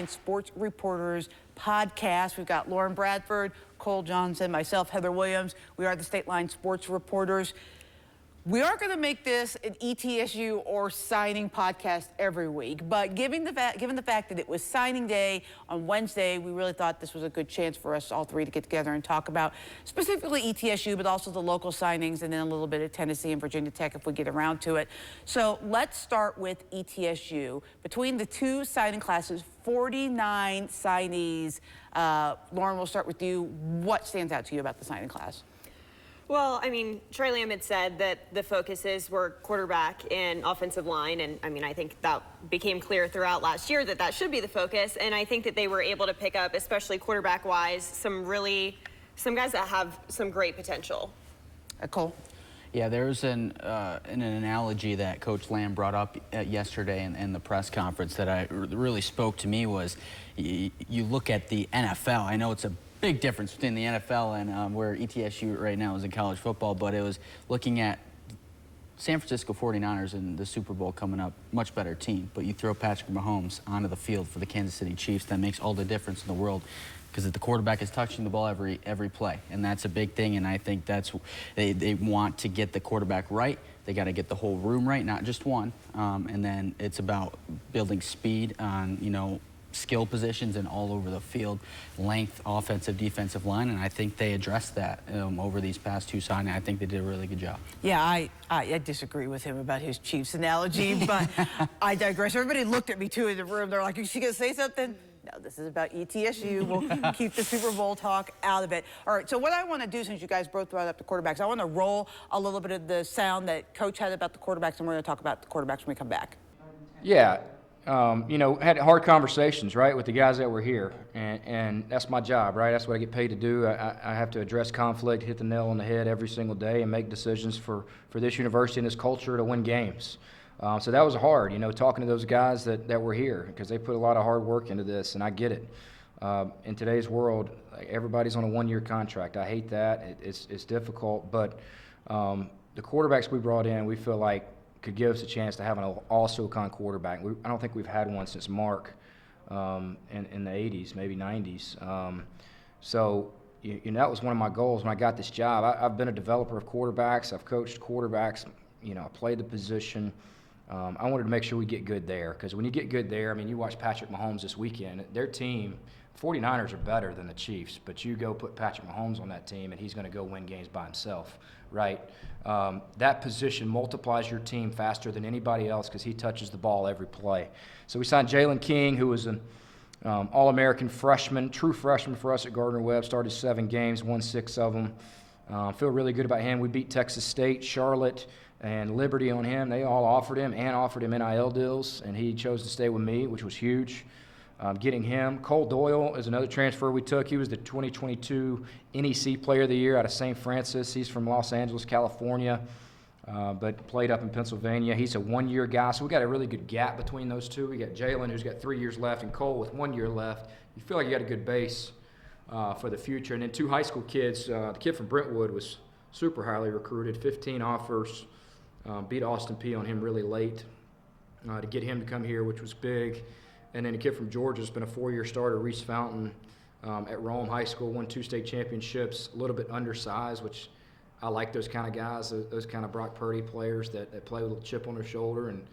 Stateline Sports Reporters podcast. We've got Lauren Bradford, Cole Johnson, myself, Heather Williams. We are the Stateline Sports Reporters. We aren't going to make this an ETSU or signing podcast every week, but given the fact that it was signing day on Wednesday, we really thought this was a good chance for us all three to get together and talk about specifically ETSU, but also the local signings, and then a little bit of Tennessee and Virginia Tech if we get around to it. So let's start with ETSU. Between the two signing classes, 49 signees. Lauren, we'll start with you. What stands out to you about the signing class? Well, I mean, Trey Lamb had said that the focuses were quarterback and offensive line, and I mean, I think that became clear throughout last year that should be the focus, and I think that they were able to pick up, especially quarterback-wise, some guys that have some great potential. Cole? Yeah, there's an analogy that Coach Lamb brought up yesterday in the press conference that really spoke to me was you look at the NFL. I know it's a big difference between the NFL and where ETSU right now is in college football, but it was looking at San Francisco 49ers and the Super Bowl coming up, much better team, but you throw Patrick Mahomes onto the field for the Kansas City Chiefs, that makes all the difference in the world because the quarterback is touching the ball every play, and that's a big thing, and I think that's they want to get the quarterback right. They got to get the whole room right, not just one, and then it's about building speed on, skill positions and all over the field, length, offensive, defensive line, and I think they addressed that over these past two signings. I think they did a really good job. Yeah, I disagree with him about his Chiefs analogy, but I digress. Everybody looked at me, too, in the room. They're like, is she going to say something? No, this is about ETSU. We'll keep the Super Bowl talk out of it. All right, so what I want to do, since you guys both brought up the quarterbacks, I want to roll a little bit of the sound that Coach had about the quarterbacks, and we're going to talk about the quarterbacks when we come back. Yeah. Had hard conversations, right, with the guys that were here, and that's my job, right? That's what I get paid to do. I have to address conflict, hit the nail on the head every single day, and make decisions for this university and this culture to win games. So that was hard, talking to those guys that were here, because they put a lot of hard work into this, and I get it. In today's world, everybody's on a one-year contract. I hate that. It's difficult, but the quarterbacks we brought in, we feel like could give us a chance to have an all-SoCon quarterback. I don't think we've had one since Mark in the 80s, maybe 90s. So that was one of my goals when I got this job. I've been a developer of quarterbacks. I've coached quarterbacks. I played the position. I wanted to make sure we get good there, because when you get good there, I mean, you watch Patrick Mahomes this weekend. Their team, 49ers are better than the Chiefs, but you go put Patrick Mahomes on that team, and he's going to go win games by himself, right? That position multiplies your team faster than anybody else because he touches the ball every play. So we signed Jalen King, who was an All-American freshman, true freshman for us at Gardner-Webb, started 7 games, won 6 of them. Feel really good about him. We beat Texas State, Charlotte, and Liberty on him. They all offered him NIL deals, and he chose to stay with me, which was huge. Getting him. Cole Doyle is another transfer we took. He was the 2022 NEC Player of the Year out of St. Francis. He's from Los Angeles, California, but played up in Pennsylvania. He's a one-year guy, so we got a really good gap between those two. We got Jalen, who's got 3 years left, and Cole with 1 year left. You feel like you got a good base for the future. And then 2 high school kids. The kid from Brentwood was super highly recruited, 15 offers. Beat Austin P on him really late to get him to come here, which was big. And then a kid from Georgia has been a 4-year starter, Reese Fountain, at Rome High School, won 2 state championships, a little bit undersized, which I like those kind of guys, those kind of Brock Purdy players that play with a chip on their shoulder, and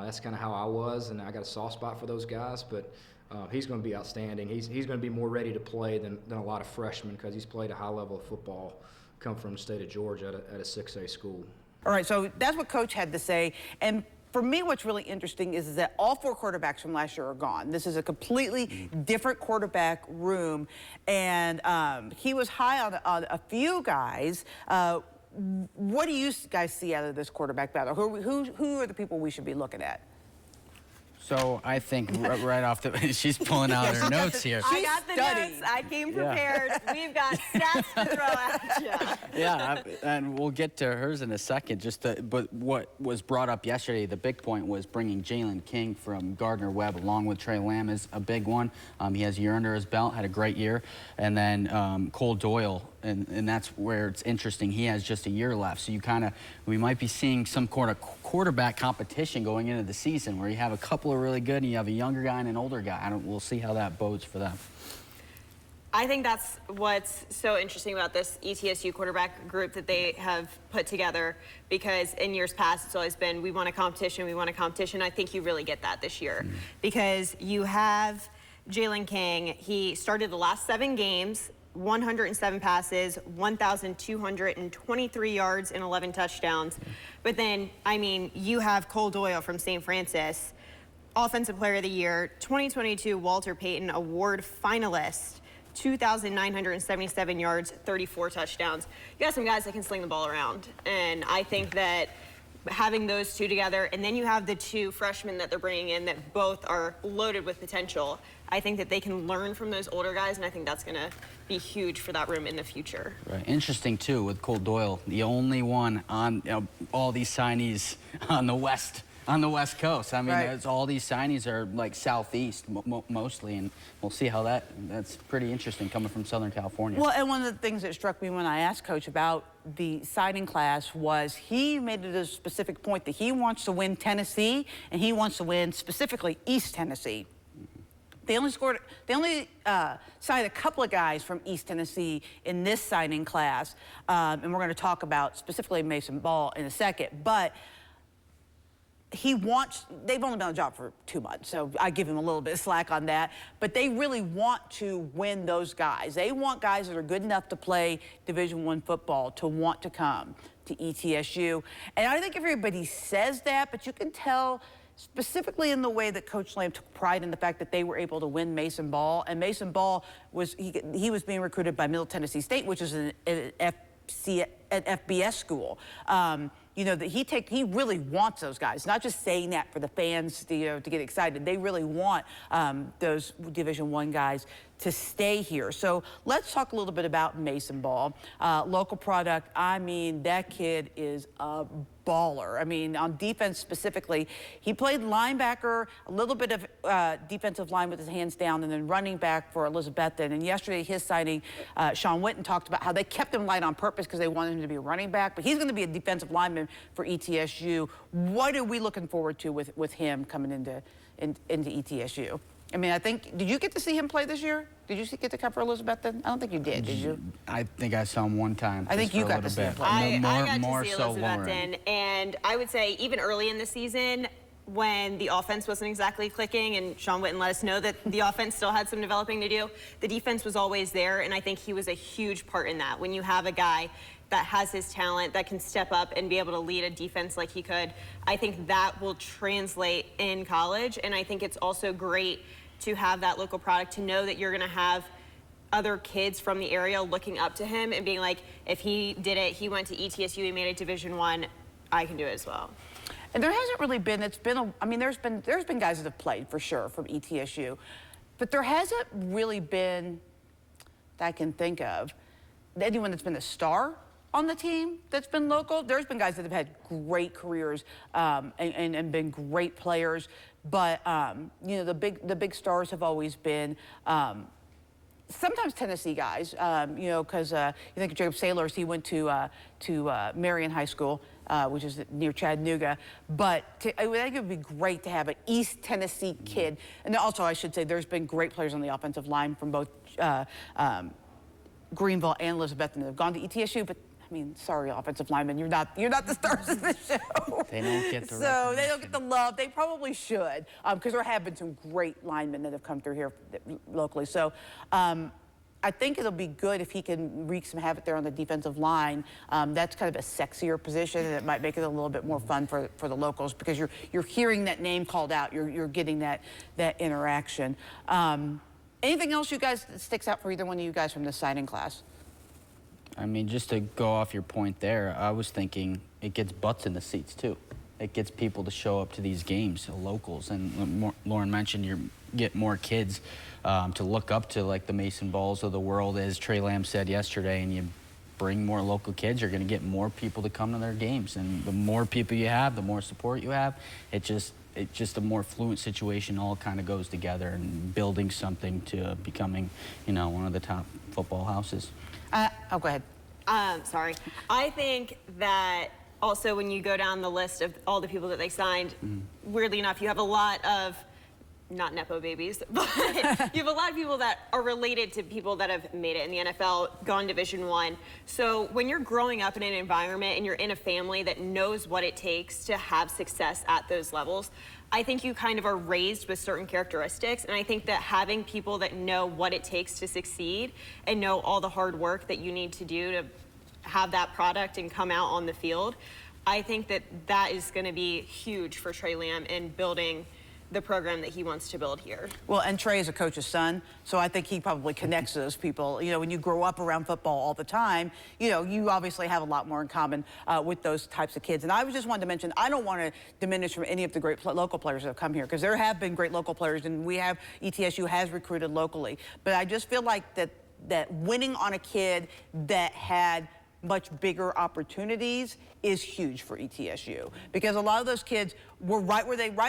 that's kind of how I was, and I got a soft spot for those guys, but he's going to be outstanding. He's going to be more ready to play than a lot of freshmen because he's played a high level of football, come from the state of Georgia at a 6A school. All right, so that's what Coach had to say, and for me, what's really interesting is that all 4 quarterbacks from last year are gone. This is a completely different quarterback room, and he was high on a few guys. What do you guys see out of this quarterback battle? Who are the people we should be looking at? So I think right off the, she's pulling out her notes here. I got the notes. I came prepared. Yeah. We've got stats to throw at you. Yeah, and we'll get to hers in a second. But what was brought up yesterday, the big point was bringing Jalen King from Gardner-Webb along with Trey Lamb is a big one. He has a year under his belt, had a great year. And then Cole Doyle and that's where it's interesting. He has just a year left, so we might be seeing some quarterback competition going into the season, where you have a couple of really good, and you have a younger guy and an older guy. We'll see how that bodes for them. I think that's what's so interesting about this ETSU quarterback group that they have put together, because in years past it's always been, we want a competition, we want a competition. I think you really get that this year, because you have Jalen King. He started the last 7 games, 107 passes, 1,223 yards, and 11 touchdowns. But then, I mean, you have Cole Doyle from St. Francis, Offensive Player of the Year, 2022 Walter Payton Award finalist, 2,977 yards, 34 touchdowns. You got some guys that can sling the ball around. And I think that having those two together, and then you have the 2 freshmen that they're bringing in that both are loaded with potential, I think that they can learn from those older guys, and I think that's going to be huge for that room in the future. Right. Interesting, too, with Cole Doyle, the only one on all these signees on the West Coast. I mean, Right. all these signings are like Southeast mostly, and we'll see how that's pretty interesting coming from Southern California. Well, and one of the things that struck me when I asked Coach about the signing class was he made it a specific point that he wants to win Tennessee, and he wants to win specifically East Tennessee. They only signed a couple of guys from East Tennessee in this signing class, and we're going to talk about specifically Mason Ball in a second. But they've only been on the job for 2 months, so I give him a little bit of slack on that. But they really want to win those guys. They want guys that are good enough to play Division I football to want to come to ETSU. And I think everybody says that, but you can tell specifically in the way that Coach Lamb took pride in the fact that they were able to win Mason Ball. And Mason Ball he was being recruited by Middle Tennessee State, which is an FBS school. You know, that he really wants those guys, not just saying that for the fans to get excited. They really want those Division I guys to stay here. So let's talk a little bit about Mason Ball. Local product, I mean, that kid is a baller. I mean, on defense specifically, he played linebacker, a little bit of defensive line with his hands down, and then running back for Elizabethton. And yesterday, his signing, Sean Witten talked about how they kept him light on purpose because they wanted him to be a running back, but he's going to be a defensive lineman for ETSU. What are we looking forward to with him coming into ETSU? I mean, did you get to see him play this year? Did you get to cover Elizabethton? I don't think you did you? I think I saw him one time. I think you got to see him play. I got more to see so Elizabethton, and I would say even early in the season, when the offense wasn't exactly clicking, and Sean Witten let us know that the offense still had some developing to do, the defense was always there, and I think he was a huge part in that. When you have a guy that has his talent, that can step up and be able to lead a defense like he could, I think that will translate in college, and I think it's also great to have that local product, to know that you're going to have other kids from the area looking up to him and being like, if he did it, he went to ETSU, he made it Division I can do it as well. And there hasn't really been, I mean, there's been guys that have played for sure from ETSU, but there hasn't really been, that I can think of, anyone that's been a star on the team that's been local. There's been guys that have had great careers and been great players, but you know, the big stars have always been sometimes Tennessee guys. You know, because you think of Jacob Sailors, he went to Marion High School, which is near Chattanooga. But I think it would be great to have an East Tennessee kid. And also, I should say, there's been great players on the offensive line from both Greenville and Elizabethton that have gone to ETSU, but I mean, sorry, offensive linemen, you're not the stars of the show. They don't get the so they don't get the love. They probably should, because there have been some great linemen that have come through here locally. So I think it'll be good if he can wreak some havoc there on the defensive line. That's kind of a sexier position, and it might make it a little bit more fun for the locals, because you're hearing that name called out. You're getting that interaction. Anything else you guys that sticks out for either one of you guys from this signing class? I mean, just to go off your point there, I was thinking it gets butts in the seats, too. It gets people to show up to these games, locals. And Lauren mentioned you get more kids to look up to, like the Mason Balls of the world, as Trey Lamb said yesterday, and you bring more local kids, you're going to get more people to come to their games. And the more people you have, the more support you have, it's just a more fluent situation. All kind of goes together and building something to becoming, you know, one of the top football houses. Oh, go ahead. Sorry. I think that also when you go down the list of all the people that they signed, weirdly enough, you have a lot of, not Nepo babies, but you have a lot of people that are related to people that have made it in the NFL, gone Division I. So when you're growing up in an environment and you're in a family that knows what it takes to have success at those levels, I think you kind of are raised with certain characteristics. And I think that having people that know what it takes to succeed and know all the hard work that you need to do to have that product and come out on the field, I think that that is going to be huge for Trey Lamb in building the program that he wants to build here. Well, and Trey is a coach's son, so I think he probably connects to those people. You know, when you grow up around football all the time, you know, you obviously have a lot more in common with those types of kids. And I just wanted to mention, I don't want to diminish from any of the great local players that have come here, because there have been great local players, and we have, ETSU has recruited locally. But I just feel like that winning on a kid that had much bigger opportunities is huge for ETSU, because a lot of those kids were right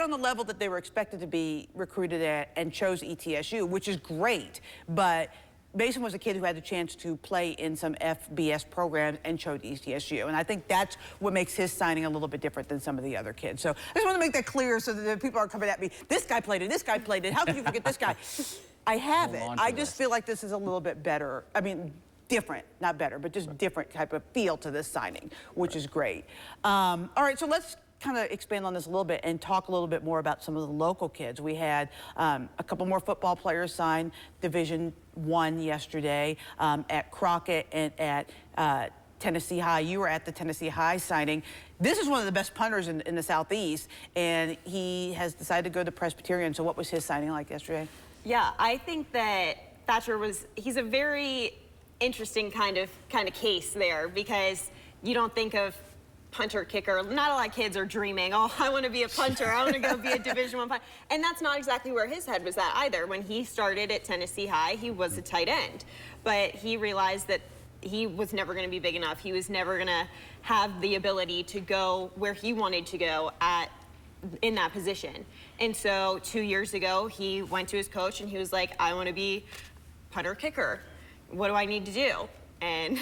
on the level that they were expected to be recruited at and chose ETSU, which is great. But Mason was a kid who had the chance to play in some FBS programs and chose ETSU. And I think that's what makes his signing a little bit different than some of the other kids. So I just want to make that clear so that the people aren't coming at me, this guy played it, this guy played it, how could you forget this guy? I haven't. I just feel like this is a little bit better. I mean, different, not better, but just different type of feel to this signing, which is great. All right, so let's kind of expand on this a little bit and talk a little bit more about some of the local kids. We had a couple more football players sign Division I yesterday at Crockett and at Tennessee High. You were at the Tennessee High signing. This is one of the best punters in the Southeast, and he has decided to go to Presbyterian. So what was his signing like yesterday? Yeah, I think that Thatcher he's a very interesting kind of case there, because you don't think of punter kicker. Not a lot of kids are dreaming, oh, I want to be a punter, I want to go be a Division I punter. And that's not exactly where his head was at either. When he started at Tennessee High, he was a tight end, but he realized that he was never going to be big enough. He was never going to have the ability to go where he wanted to go in that position. And so 2 years ago, he went to his coach and he was like, I want to be punter kicker. What do I need to do? And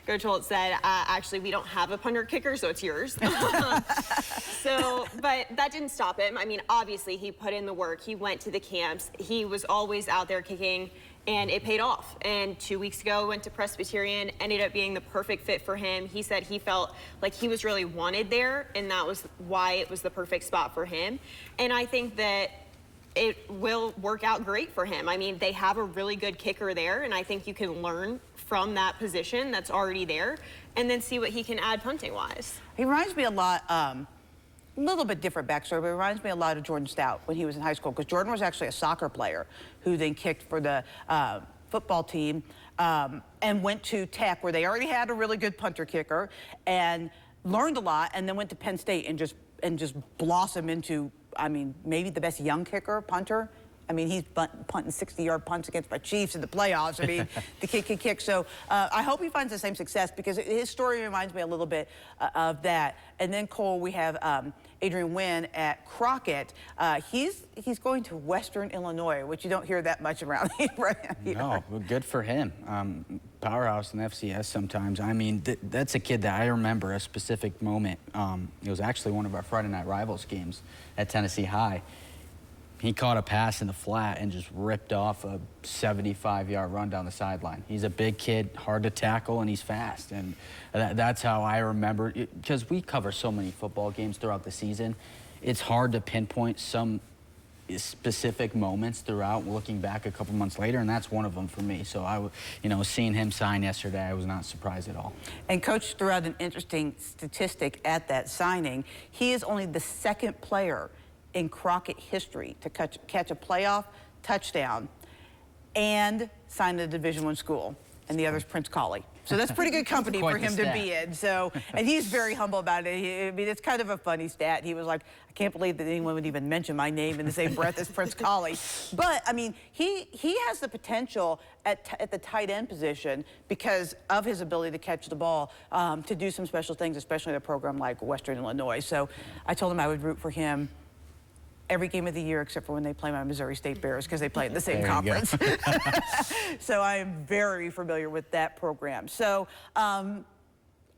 Coach Holt said, actually, we don't have a punter kicker, so it's yours. But that didn't stop him. I mean, obviously, he put in the work. He went to the camps. He was always out there kicking, and it paid off. And 2 weeks ago, went to Presbyterian, ended up being the perfect fit for him. He said he felt like he was really wanted there, and that was why it was the perfect spot for him. And I think that it will work out great for him. I mean, they have a really good kicker there, and I think you can learn from that position that's already there and then see what he can add punting-wise. He reminds me a lot, a little bit different backstory, but it reminds me a lot of Jordan Stout when he was in high school, because Jordan was actually a soccer player who then kicked for the football team and went to Tech, where they already had a really good punter kicker, and learned a lot, and then went to Penn State and just blossomed into, I mean, maybe the best young kicker, punter. I mean, he's punting 60-yard punts against my Chiefs in the playoffs. I mean, the kid can kick. So I hope he finds the same success, because his story reminds me a little bit of that. And then, Cole, we have Adrian Wynn at Crockett. He's going to Western Illinois, which you don't hear that much around here. No, well, good for him. Powerhouse in FCS sometimes. I mean, that's a kid that I remember a specific moment. It was actually one of our Friday Night Rivals games at Tennessee High. He caught a pass in the flat and just ripped off a 75-yard run down the sideline. He's a big kid, hard to tackle, and he's fast. And that's how I remember, because we cover so many football games throughout the season. It's hard to pinpoint some specific moments throughout, looking back a couple months later, and that's one of them for me. So seeing him sign yesterday, I was not surprised at all. And Coach threw out an interesting statistic at that signing. He is only the second player in Crockett history to catch a playoff touchdown and sign a Division I school, and the other's Prince Colley. So that's pretty good company for him to be in. So, and he's very humble about it. I mean, it's kind of a funny stat. He was like, I can't believe that anyone would even mention my name in the same breath as Prince Colley. But I mean, he has the potential at the tight end position, because of his ability to catch the ball, to do some special things, especially in a program like Western Illinois. So I told him I would root for him every game of the year except for when they play my Missouri State Bears because they play in the same There you go. conference. So I am very familiar with that program. So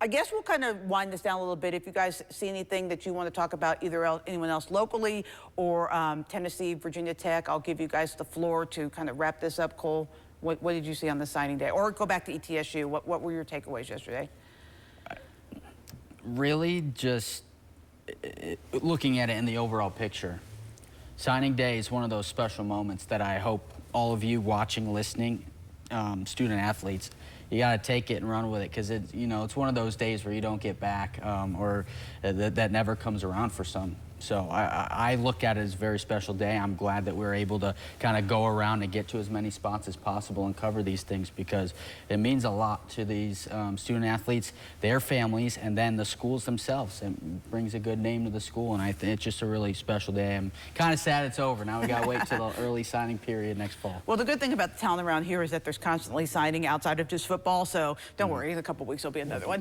I guess we'll kind of wind this down a little bit. If you guys see anything that you want to talk about, either anyone else locally or Tennessee, Virginia Tech, I'll give you guys the floor to kind of wrap this up. Cole, what did you see on the signing day? Or go back to ETSU. What were your takeaways yesterday? Really just looking at it in the overall picture. Signing day is one of those special moments that I hope all of you watching, listening, student athletes, you got to take it and run with it, because it's one of those days where you don't get back, or that never comes around for some. So I look at it as a very special day. I'm glad that we're able to kind of go around and get to as many spots as possible and cover these things, because it means a lot to these student athletes, their families, and then the schools themselves. It brings a good name to the school, and I think it's just a really special day. I'm kind of sad it's over. Now we got to wait till the early signing period next fall. Well, the good thing about the town around here is that there's constantly signing outside of just football, so don't worry, in a couple weeks there'll be another one.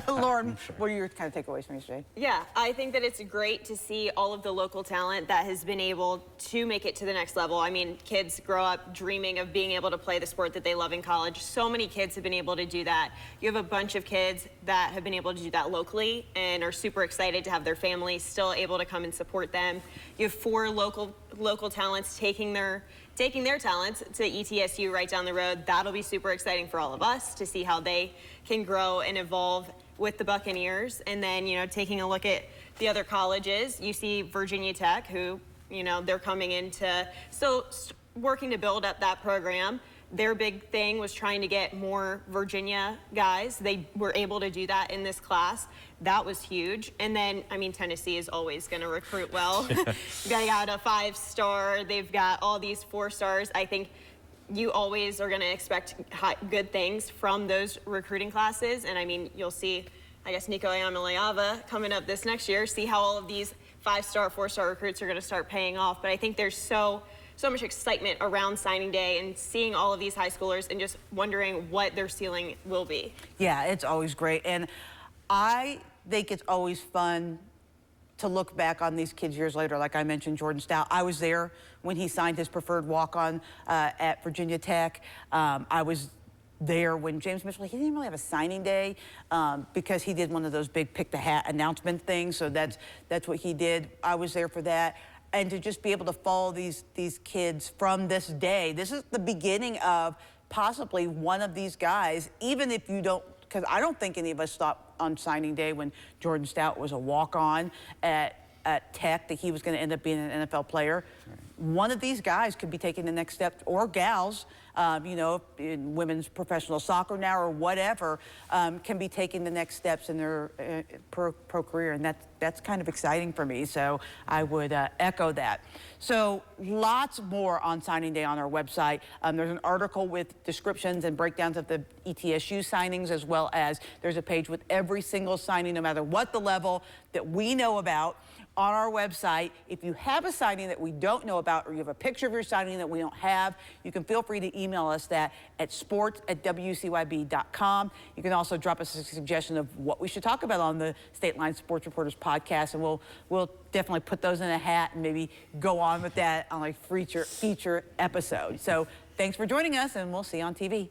Lauren, what are your kind of takeaways from yesterday? Yeah, I think that it's great to see all of the local talent that has been able to make it to the next level. I mean, kids grow up dreaming of being able to play the sport that they love in college. So many kids have been able to do that. You have a bunch of kids that have been able to do that locally and are super excited to have their families still able to come and support them. You have 4 local talents taking their talents to ETSU right down the road. That'll be super exciting for all of us to see how they can grow and evolve with the Buccaneers. And then, taking a look at the other colleges, you see Virginia Tech, who, they're coming into, so working to build up that program. Their big thing was trying to get more Virginia guys. They were able to do that in this class. That was huge. And then, Tennessee is always going to recruit well. They got a 5-star. They've got all these 4-stars. I think you always are going to expect good things from those recruiting classes. And you'll see, I guess, Nico Ayamaleava coming up this next year, see how all of these 5-star, 4-star recruits are going to start paying off. But I think there's so much excitement around signing day and seeing all of these high schoolers and just wondering what their ceiling will be. Yeah, it's always great. And I think it's always fun to look back on these kids years later. Like I mentioned, Jordan Stout, I was there when he signed his preferred walk-on at Virginia Tech. I was there when James Mitchell, he didn't really have a signing day because he did one of those big pick-the-hat announcement things, so that's what he did. I was there for that. And to just be able to follow these kids from this day, this is the beginning of possibly one of these guys, even if you don't, because I don't think any of us thought on signing day when Jordan Stout was a walk-on at Tech that he was going to end up being an NFL player. Right. One of these guys could be taking the next step, or gals, in women's professional soccer now or whatever, can be taking the next steps in their pro career, and that's kind of exciting for me. So I would echo that. So lots more on signing day on our website. There's an article with descriptions and breakdowns of the ETSU signings, as well as there's a page with every single signing, no matter what the level, that we know about on our website. If you have a signing that we don't know about, or you have a picture of your signing that we don't have, you can feel free to email us that at sports@wcyb.com. You can also drop us a suggestion of what we should talk about on the Stateline Sports Reporters podcast, and we'll definitely put those in a hat and maybe go on with that on a feature episode. So thanks for joining us, and we'll see you on TV.